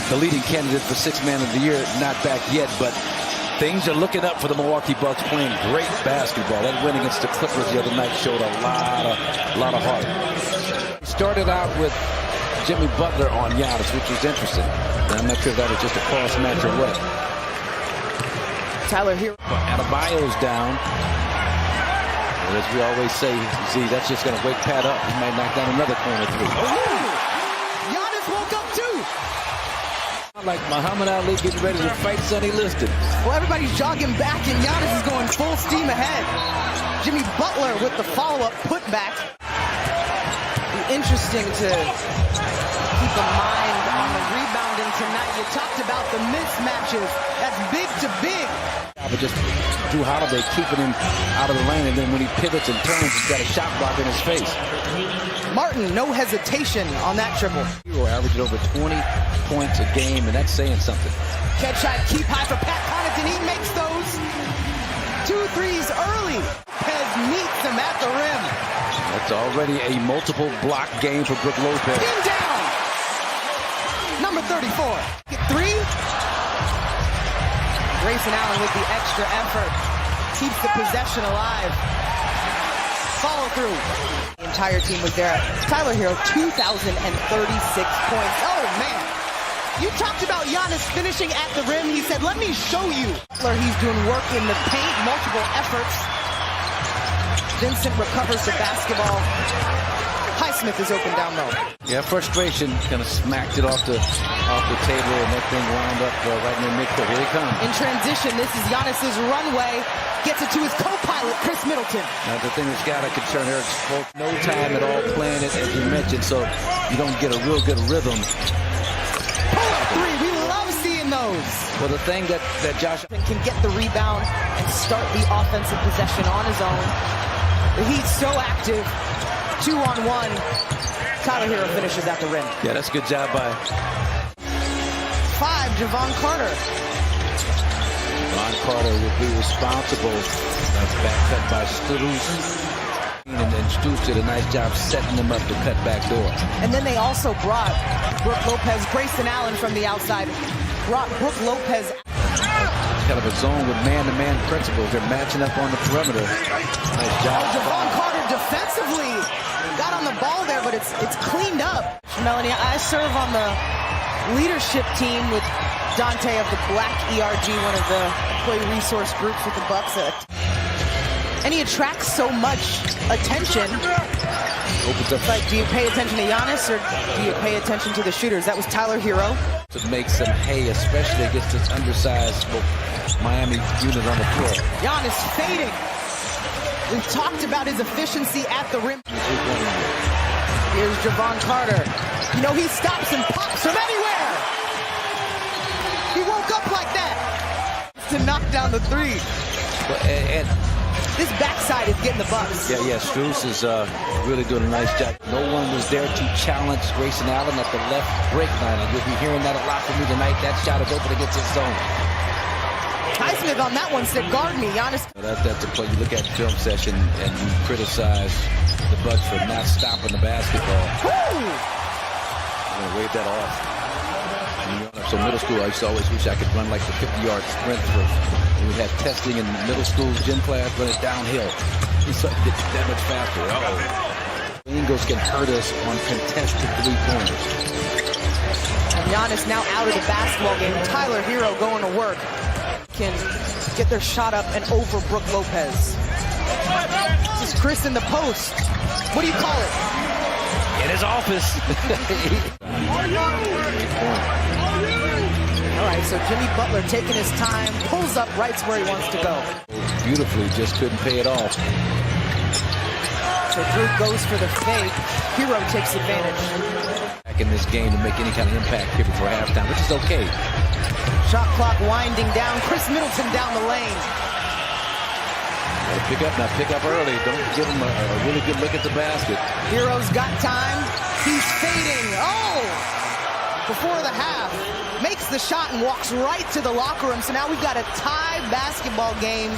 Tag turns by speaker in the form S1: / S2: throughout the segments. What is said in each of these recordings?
S1: the leading candidate for Sixth Man of the Year, not back yet, but things are looking up for the Milwaukee Bucks, playing great basketball. That win against the Clippers the other night showed a lot of heart. Started out with Jimmy Butler on Giannis, which was interesting. And I'm not sure if that was just a cross match or what.
S2: Tyler here.
S1: Adebayo's down. And as we always say, Z, that's just going to wake Pat up. He might knock down another corner three.
S2: Oh! Giannis woke up too.
S1: Like Muhammad Ali getting ready to fight Sonny Liston.
S2: Well, everybody's jogging back, and Giannis is going full steam ahead. Jimmy Butler with the follow-up putback. Be interesting to keep in mind on the rebounding tonight. You talked about the mismatches. That's big to big.
S1: But just Drew Holiday keeping him out of the lane, and then when he pivots and turns, he's got a shot block in his face.
S2: Martin, no hesitation on that triple.
S1: Hero averaging over 20 points a game, and that's saying something.
S2: Catch shot, keep high for Pat Connaughton. He makes those 2 threes early. Lopez meets him at the rim.
S1: That's already a multiple block game for Brook Lopez.
S2: Pin down. Number 34. Get 3. Grayson Allen with the extra effort. Keeps the possession alive. Follow through. The entire team was there. Tyler Hero, 2,036 points. Oh, man. You talked about Giannis finishing at the rim. He said, let me show you. He's doing work in the paint, multiple efforts. Vincent recovers the basketball. Highsmith is open down low.
S1: Yeah, frustration kind of smacked it off the table, and that thing wound up right in the midcourt. Here he comes.
S2: In transition, this is Giannis's runway. Gets it to his co-pilot, Chris Middleton.
S1: Now, the thing that's got to concern Eric Spoke, no time at all playing it, as you mentioned, so you don't get a real good rhythm.
S2: Pull-up 3, we love seeing those.
S1: Well, the thing that Josh
S2: can get the rebound and start the offensive possession on his own. The Heat's so active. 2-on-1. Tyler Hero finishes at the rim.
S1: Yeah, that's a good job by
S2: 5, Javon Carter.
S1: Javon Carter will be responsible. That's back cut by Strus. And Strus did a nice job setting them up to cut back door.
S2: And then they also brought Brook Lopez, Grayson Allen from the outside. Brought Brook Lopez.
S1: Kind of a zone with man-to-man principles. They're matching up on the perimeter. Nice job.
S2: Javon Carter defensively got on the ball there, but it's cleaned up. Melanie, I serve on the leadership team with Dante of the Black ERG, one of the employee resource groups with the Bucks. And he attracts so much attention.
S1: Opens up.
S2: Like, do you pay attention to Giannis or do you pay attention to the shooters? That was Tyler Hero.
S1: To make some hay, especially against this undersized Miami unit on the floor.
S2: Giannis fading. We've talked about his efficiency at the rim. Here's Javon Carter. You know, he stops and pops from anywhere. He woke up like that to knock down the 3.
S1: And
S2: this backside is getting the Bucks.
S1: Yeah, Strus is really doing a nice job. No one was there to challenge Grayson Allen at the left break line. And you'll be hearing that a lot from me tonight. That shot is open against his zone.
S2: Highsmith on that one said, guard me, Giannis.
S1: That's a play. You look at the film session and you criticize the Bucks for not stopping the basketball.
S2: Woo!
S1: I'm going to wave that off. So middle school, I used to always wish I could run like the 50-yard sprint. We would have testing in middle school gym class, run it downhill. So it gets that much faster. Uh-oh. Ingles can hurt us on contested 3-pointers.
S2: And Giannis now out of the basketball game. Tyler Hero going to work. Can get their shot up and over Brook Lopez. This is Chris in the post. What do you call it?
S1: In his office.
S2: All right, so Jimmy Butler taking his time, pulls up right where he wants to go.
S1: Beautifully, just couldn't pay it off.
S2: So Drew goes for the fake. Hero takes advantage.
S1: Back in this game to make any kind of impact here before halftime, which is okay.
S2: Shot clock winding down. Chris Middleton down the lane.
S1: Pick up now, pick up early. Don't give him a really good look at the basket.
S2: Hero's got time. He's fading. Oh! Before the half. Makes the shot and walks right to the locker room. So now we've got a tie basketball game.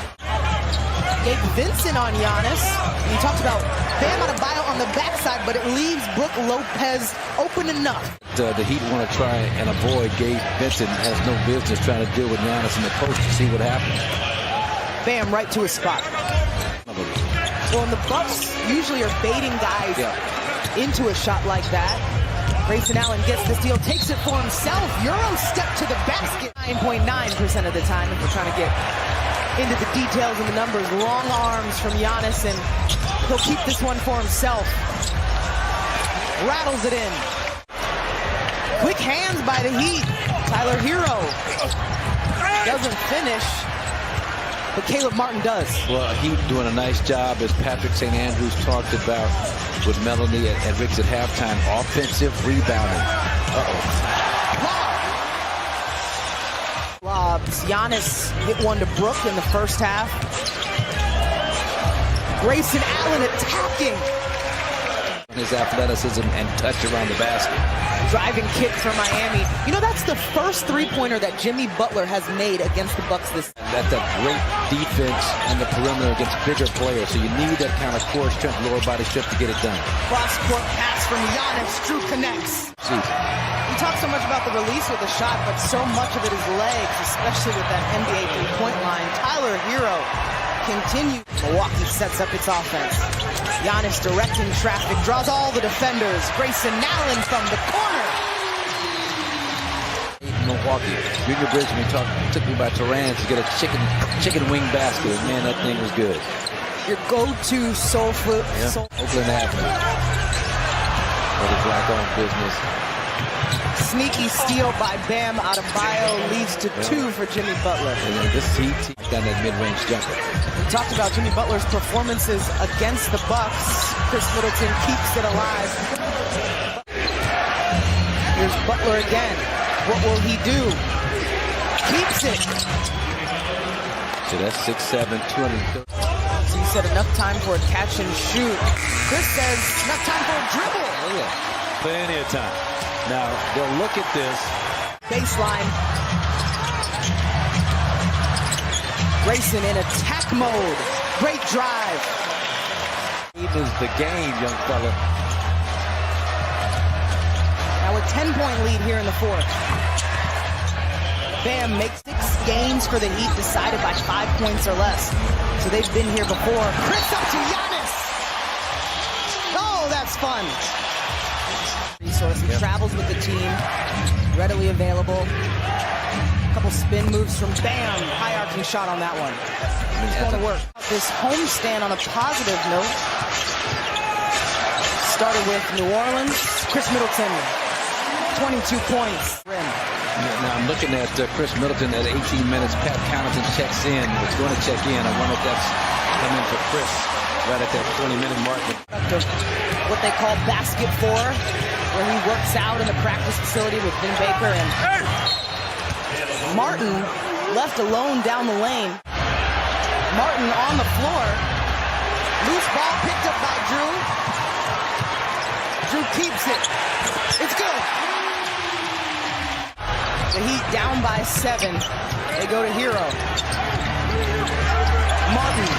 S2: Gabe Vincent on Giannis. And he talked about Bam Adebayo on the backside, but it leaves Brook Lopez open enough.
S1: The Heat want to try and avoid Gabe Vincent. Has no business trying to deal with Giannis in the post to see what happens.
S2: Bam right to his spot. Well, and the Bucks usually are baiting guys into a shot like that. Grayson Allen gets the steal, takes it for himself. Euro step to the basket. 9.9% of the time if we're trying to get into the details and the numbers. Long arms from Giannis, and he'll keep this one for himself. Rattles it in. Quick hands by the Heat. Tyler Hero doesn't finish, but Caleb Martin does.
S1: Well, Heat doing a nice job, as Patrick St. Andrews talked about with Melanie and Riggs at halftime. Offensive rebounding.
S2: Lobs. Giannis hit one to Brook in the first half. Grayson Allen attacking.
S1: His athleticism and touch around the basket.
S2: Driving kick for Miami. You know, that's the first three-pointer that Jimmy Butler has made against the Bucks this season.
S1: That's a great defense on the perimeter against bigger players. So you need that kind of core strength, lower body strength to get it done.
S2: Cross-court pass from Giannis. Drew connects. We talk so much about the release with the shot, but so much of it is legs, especially with that NBA three-point line. Tyler Hero continues. Milwaukee sets up its offense. Giannis directing traffic, draws all the defenders. Grayson Allen from the corner.
S1: Milwaukee. Junior Bridgman took me by Turan to get a chicken wing basket. Man, that thing was good.
S2: Your go-to soul food.
S1: Yeah. Oakland Avenue. For the black-owned business.
S2: Sneaky steal by Bam Adebayo leads to 2 for Jimmy Butler.
S1: And this Heat down that mid-range jumper.
S2: We talked about Jimmy Butler's performances against the Bucks. Chris Middleton keeps it alive. Here's Butler again. What will he do? Keeps it.
S1: So that's 6'7", 230.
S2: So he said enough time for a catch and shoot. Chris says enough time for a dribble.
S1: Oh, yeah. Plenty of time. Now, they'll look at this.
S2: Baseline. Grayson in attack mode. Great drive.
S1: It is the game, young fella.
S2: Now a 10-point lead here in the fourth. Bam makes 6 games for the Heat decided by 5 points or less. So they've been here before. Chris up to Giannis. Oh, that's fun. Resource. He travels with the team. Readily available. A couple spin moves from Bam. High arcing shot on that one. It's going to work. This homestand on a positive note. Started with New Orleans. Chris Middleton, 22 points.
S1: Now I'm looking at Chris Middleton at 18 minutes. Pat Connaughton checks in. It's going to check in. I wonder if that's coming for Chris right at that 20-minute mark.
S2: What they call basket 4, where he works out in the practice facility with Vin Baker, and Martin left alone down the lane. Martin on the floor. Loose ball picked up by Drew. Drew keeps it. It's good. The Heat down by 7. They go to Hero. Martin.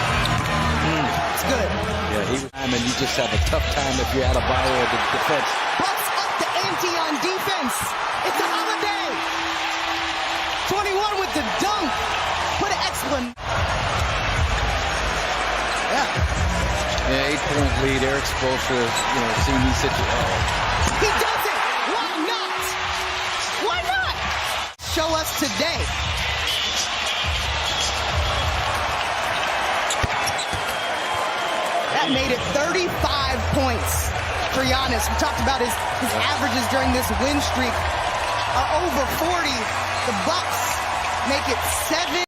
S2: It's good.
S1: Yeah, and you just have a tough time if you're out of bio or the defense.
S2: Bucks up the ante on defense. It's a holiday. 21 with the dunk. Put an exclamation.
S1: Yeah, 8-point lead. Eric Spoelstra, seeing these situations.
S2: He does it. Why not? Why not? Show us today. That made it 35 points for Giannis. We talked about his averages during this win streak are over 40. The Bucks make it 7.